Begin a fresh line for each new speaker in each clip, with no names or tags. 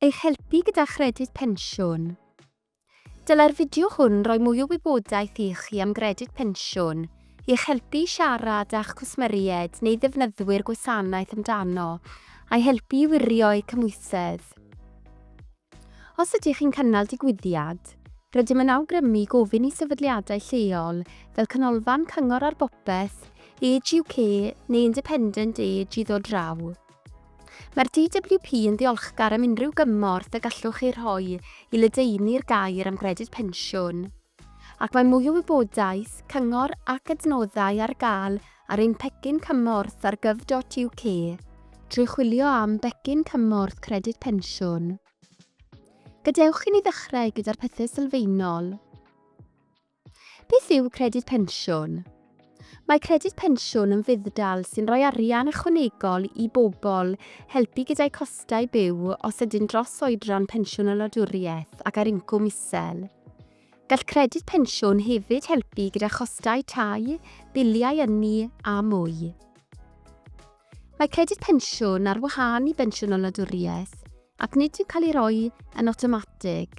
Eich helpu gyda Gredyd Pensiwn. Dylai'r fideo hwn roi mwy o wybodaeth i chi am Gredyd Pensiwn, i'ch helpu siarad â'ch cwsmeriaid neu ddefnyddwyr gwasanaeth amdano, a'i helpu i wirio'u cymwysedd. Os ydych chi'n cynnal digwyddiad, rydym yn awgrymu gofyn i sefydliadau lleol fel canolfan cyngor ar bopeth, Ewch neu Independent Age i ddod draw. Mae'r DWP yn ddiolchgar am unrhyw gymorth y gallwch chi rhoi i ledaenu'r gair am Gredyd Pensiwn, ac mae mwy o wybodaeth, cyngor ac adnoddau ar gael ar ein pecyn cymorth ar gyf.uk trwy chwilio am becyn cymorth Credyd Pensiwn. Gadewch i ni ddechrau gyda'r pethau sylfaenol. Beth yw Credyd Pensiwn? Mae Credyd Pensiwn yn fuddal sy'n rhoi arian ychwanegol i bobl helpu gyda'i costau byw os ydyn dros oedran pensiwn y wladwriaeth ac ar incwm isel. Gall Credyd Pensiwn hefyd helpu gyda chostau tai, biliau ynni a mwy. Mae Credyd Pensiwn ar wahân i bensiwn y wladwriaeth ac nid yw'n cael ei roi yn awtomatig.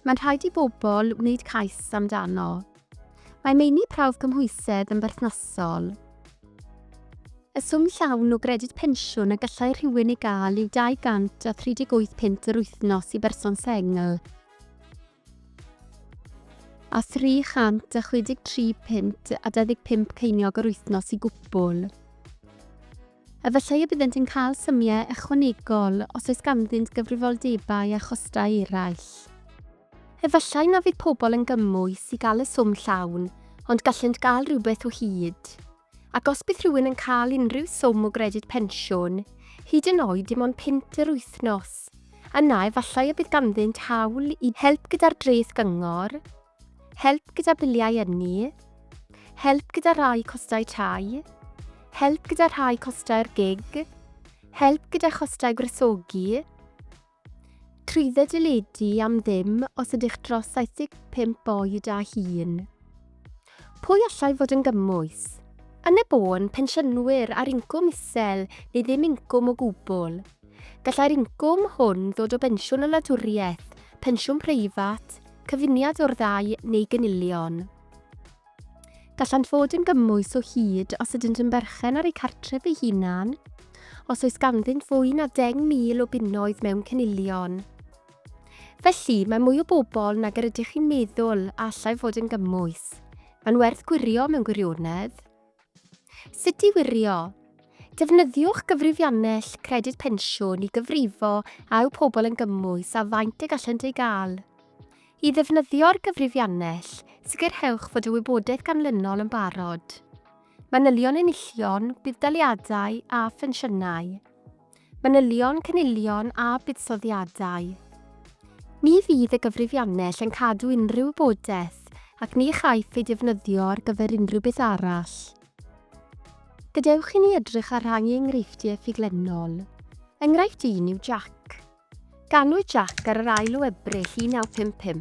Mae'n rhaid i bobl wneud cais amdano. Mae meini prawf cymhwysedd yn berthnasol. Y swm llawn o Gredyd Pensiwn y gallai rhywun ei gael yw £238 yr wythnos i berson sengl a £363.25 ceiniog yr wythnos i gwbl. Efallai y byddent yn cael symiau ychwanegol os oes ganddynt gyfrifoldebau a chostau eraill. Efallai na fydd pobl yn gymwys i gael y swm llawn, ond gallent gael rhywbeth o hyd. Ac os bydd rhywun yn cael unrhyw swm o Gredyd Pensiwn, hyd yn oed dim ond £5 yr wythnos, yna efallai y bydd ganddynt hawl i help gyda'r dreth gyngor, help gyda biliau ynni, help gyda rai costau tai, help gyda rhai costau'r gig, help gyda chostau gwresogi, trwyddau dyledu am ddim os ydych dros 75 oed a hŷn. Pwy allai fod yn gymwys? Yn y bôn, pensiynwyr ar incwm isel neu ddim incwm o gwbl. Gallai'r incwm hwn ddod o bensiwn y wladwriaeth, pensiwn preifat, cyfuniad o'r ddau neu gynilion. Gallant fod yn gymwys o hyd os ydynt yn berchen ar eu cartref eu hunan, os oes ganddynt fwy na 10,000 o bunnoedd mewn cynilion. Felly, mae mwy o bobl nag yr ydych chi'n meddwl allai fod yn gymwys. Mae'n werth gwirio mewn gwirionedd. Sut i wirio? Defnyddiwch gyfrifiannell Credyd Pensiwn i gyfrifo a yw pobl yn gymwys a faint y gallent ei gael. I ddefnyddio'r gyfrifiannell, sicrhewch fod y wybodaeth ganlynol yn barod. Manylion enillion, buddaliadau a phensiynnau. Manylion, cynilion a buddsoddiadau. Ni fydd y gyfrifiannell yn cadw unrhyw wybodaeth ac ni chaiff ei defnyddio ar gyfer unrhyw beth arall. Gadewch i ni edrych ar rhai enghreifftiau ffuglenol. Enghraifft 1 yw Jack. Ganw Jack ar yr ail o Ebrill 1955.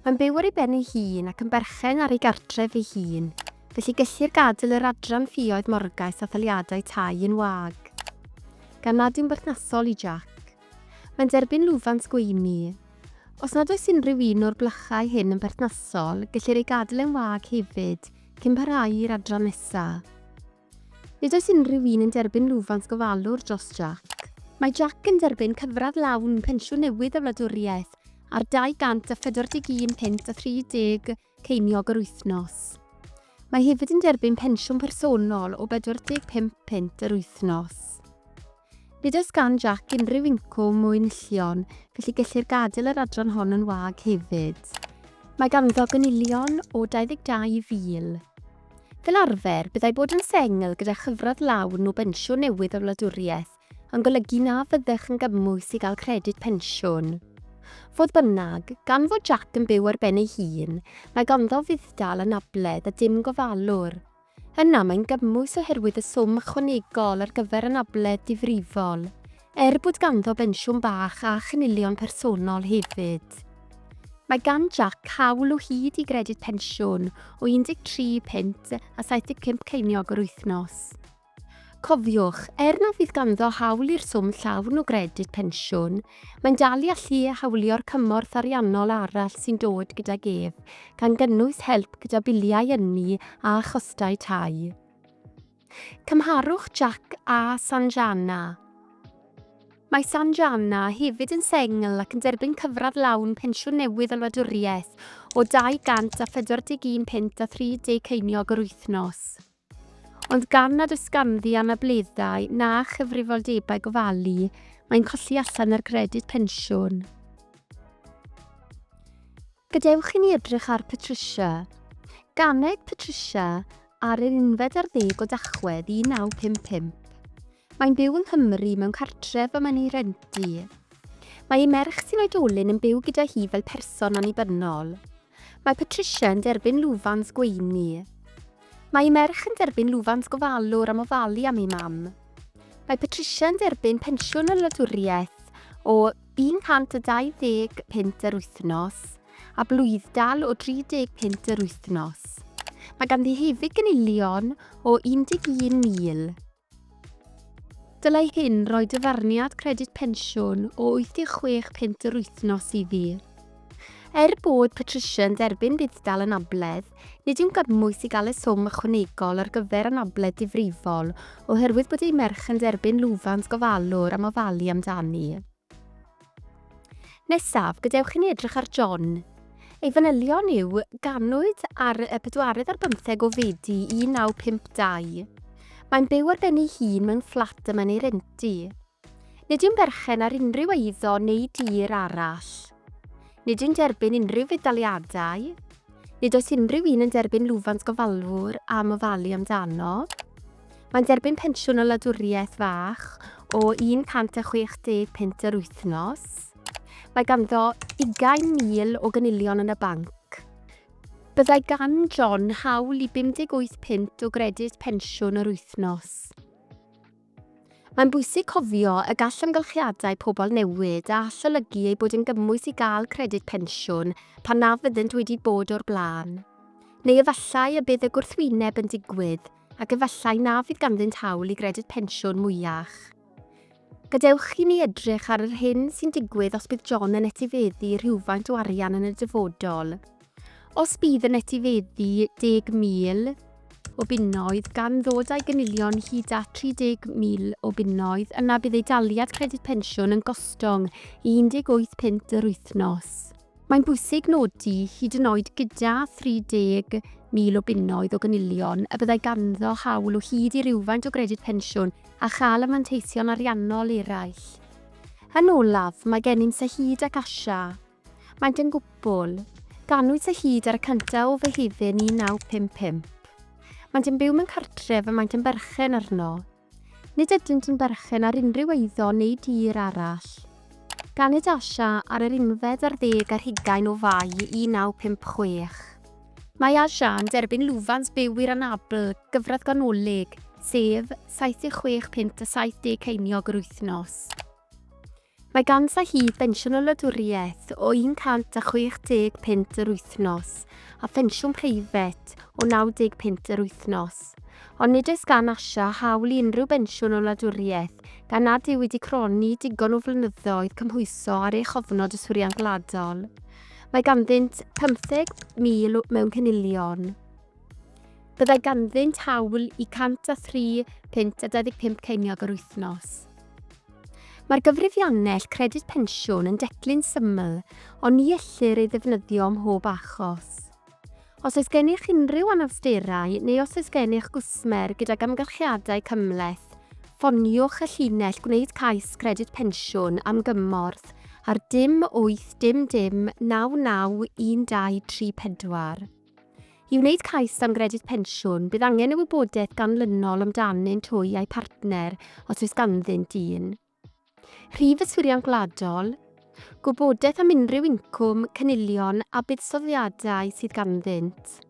Mae'n byw ar ei ben ei hun ac yn berchen ar ei gartref ei hun, felly gellir gadael yr adran ffïoedd morgais a thaliadau tai yn wag. Gan nad yw'n berthnasol i Jack. Mae'n derbyn lwfans gweini. Os nad oes unrhyw un o'r blychau hyn yn berthnasol, gellir ei gadael yn wag hefyd, cyn parhau i'r adran nesaf. Nid oes unrhyw un yn derbyn lwfans gofalwr dros Jack. Mae Jack yn derbyn cyfradd lawn pensiwn newydd y wladwriaeth ar £241.30 ceiniog yr wythnos. Mae hefyd yn derbyn pensiwn personol o £45 yr wythnos. Nid oes gan Jack unrhyw incwm o enillion, felly gellir gadael yr adran hon yn wag hefyd. Mae ganddo gynilion o 22,000. Fel arfer, byddai bod yn sengl gyda chyfradd lawn o bensiwn newydd y wladwriaeth, yn golygu na fyddech yn gymwys i gael Credyd Pensiwn. Fodd bynnag, gan fod Jack yn byw ar ben ei hun, mae ganddo fuddal anabledd a dim gofalwr. Yna mae'n gymwys oherwydd y swm ychwanegol ar gyfer anabledd difrifol, bod ganddo bensiwn bach a chynilion personol hefyd. Mae gan Jack hawl o hyd i Gredyd Pensiwn o £13.75 yr wythnos. Cofiwch, na fydd ganddo hawl i'r swm llawn o Gredyd Pensiwn, mae'n dal i allu hawlio'r cymorth ariannol arall sy'n dod gydag ef, gan gynnwys help gyda biliau ynni a chostau tai. Cymharwch Jack a Sanjana. Mae Sanjana hefyd yn sengl ac yn derbyn cyfradd lawn pensiwn newydd o wladwriaeth o £241.30 yr wythnos. Ond gan nad oes ganddi anableddau na chyfrifoldebau gofalu, mae'n colli allan ar Gredyd Pensiwn. Gadewch i ni edrych ar Patricia. Ganed Patricia ar yr 11 o Dachwedd 1955. Mae'n byw yng Nghymru mewn cartref am yn ei rentu. Mae ei merch sy'n oedolyn yn byw gyda hi fel person annibynnol. Mae Patricia yn derbyn lwfans gweini. Mae ei merch yn derbyn lwfans gofalwr am ofalu am ei mam. Mae Patricia yn derbyn pensiwn y wladwriaeth o £120 yr wythnos a blwyddal o £30 yr wythnos. Mae ganddi hefyd ganilion o £11,000. Dylai hyn roi dyfarniad Credyd Pensiwn o £86 yr wythnos iddi. Bod Patricia yn derbyn buddal anabledd, nid yw'n gymwys i gael y swm ychwanegol ar gyfer anabledd difrifol oherwydd bod ei merch yn derbyn lwfans gofalwr am ofalu amdani. Nesaf, gadewch i ni edrych ar John. Ei fanylion yw ganwyd ar y 4 ar 15 o Fedi 1952. Mae'n byw ar ben ei hun mewn fflat yma yn ei rentu. Nid yw'n berchen ar unrhyw eiddo neu dir arall. Nid yw'n derbyn unrhyw fedaliadau. Nid oes unrhyw un yn derbyn lwfans gofalwr am ofalu amdano. Mae'n derbyn pensiwn o wladwriaeth fach o £160 yr wythnos. Mae ganddo 20,000 o ganilion yn y banc. Byddai gan John hawl i £58 o Gredyd Pensiwn yr wythnos. Mae'n bwysig cofio y gall amgylchiadau pobl newid a all olygu ei bod yn gymwys i gael Credyd Pensiwn pan na fyddent wedi bod o'r blaen. Neu efallai y bydd y gwrthwyneb yn digwydd ac efallai na fydd ganddynt hawl i Gredyd Pensiwn mwyach. Gadewch i ni edrych ar yr hyn sy'n digwydd os bydd John yn etifeddu rhywfaint o arian yn y dyfodol. Os bydd yn etifeddu 10,000 o bunnoedd gan ddod â'i ganilion hyd at 30,000 o bunnoedd, yna bydd ei daliad Credyd Pensiwn yn gostwng £18 yr wythnos. Mae'n bwysig nodi hyd yn oed gyda 30,000 o bunnoedd o ganilion y byddai ganddo hawl o hyd i rywfaint o Gredyd Pensiwn a chael y manteision ariannol eraill. Yn olaf, mae gennym Sahid ac Asia. Maent yn gwbl. Ganwyd Sahid ar y 1 o Fehefin 1955. Maent yn byw mewn cartref a maent yn berchen arno. Nid ydynt yn berchen ar unrhyw eiddo neu dir arall. Ganwyd Asia ar yr 11 ar 10 o Fai 1956. Mae Asia yn derbyn lwfans byw i'r anabl gyfradd ganolig, sef £76.70 yr wythnos. Mae gan Sahid pensiwn o wladwriaeth o £160 yr wythnos a pensiwn preifat o £90 yr wythnos. Ond nid oes gan Asia hawl i unrhyw pensiwn o wladwriaeth gan nad yw wedi croni digon o flynyddoedd cymhwyso ar ei chofnod yswiriant gwladol. Mae ganddynt 15,000 mewn canilion. Byddai ganddynt hawl i £103.25 yr wythnos. Mae'r gyfrifiannell Credyd Pensiwn yn declyn syml, ond ni ellir ei ddefnyddio ym mhob achos. Os oes gennych unrhyw anawsterau neu os oes gennych gwsmer gydag amgylchiadau cymhleth, ffoniwch y llinell gwneud cais Credyd Pensiwn am gymorth ar 0800 99 1234. I wneud cais am Gredyd Pensiwn, bydd angen y wybodaeth ganlynol amdanynt hwy a'i partner os oes ganddynt un. Rhif yswiriant gwladol, gwybodaeth am unrhyw incwm, canilion a buddsoddiadau sydd ganddynt.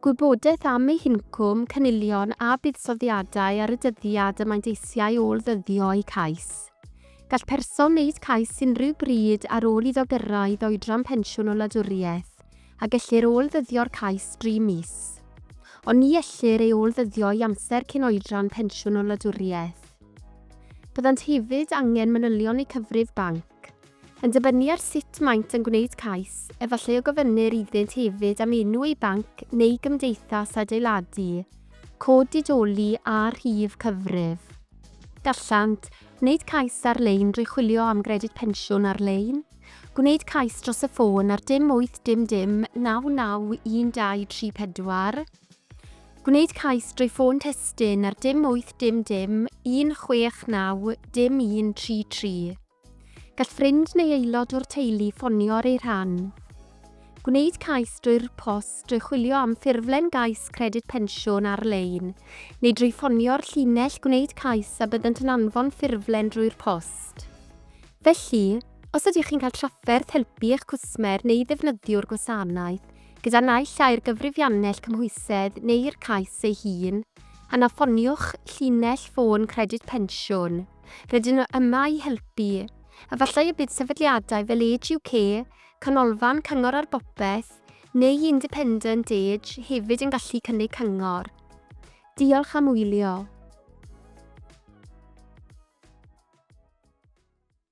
Gwybodaeth am ei hincwm, canilion a buddsoddiadau ar y dyddiad y mae'n deisiau ôl ddyddio ei cais. Gall person wneud cais unrhyw bryd ar ôl iddo gyrraedd oedran pensiwn o wladwriaeth a gellir ôl ddyddio'r cais 3 mis. ond ni ellir ei ôl-ddyddio i amser cyn oedran pensiwn o wladwriaeth. Byddant hefyd angen manylion i cyfrif banc. Yn dibynnu ar sut maent yn gwneud cais, efallai o gofynnir iddynt hefyd am enw ei banc neu gymdeithas adeiladu, cod didoli a rhif cyfrif. Gallant, gwneud cais ar-lein drwy chwilio am Gredyd Pensiwn ar-lein, gwneud cais dros y ffôn ar 0800 99 1234, gwneud cais drwy ffôn testun ar 0800 169 1133. Gall ffrind neu aelod o'r teulu ffonio ar ei rhan. Gwneud cais drwy'r post drwy chwilio am ffurflen gais Credyd Pensiwn ar-lein, neu drwy ffonio'r llinell gwneud cais a byddant yn anfon ffurflen drwy'r post. Felly, os ydych chi'n cael trafferth helpu eich cwsmer neu ddefnyddiwr gwasanaeth, gyda naill ai'r gyfrifiannell cymhwysedd neu'r cais ei hun, yna ffoniwch llinell ffôn Credyd Pensiwn, rydyn nhw yma i helpu, a falle y bydd sefydliadau fel Ewch, Canolfan Cyngor ar Bopeth neu Independent Age hefyd yn gallu cynnig cyngor. Diolch am wylio.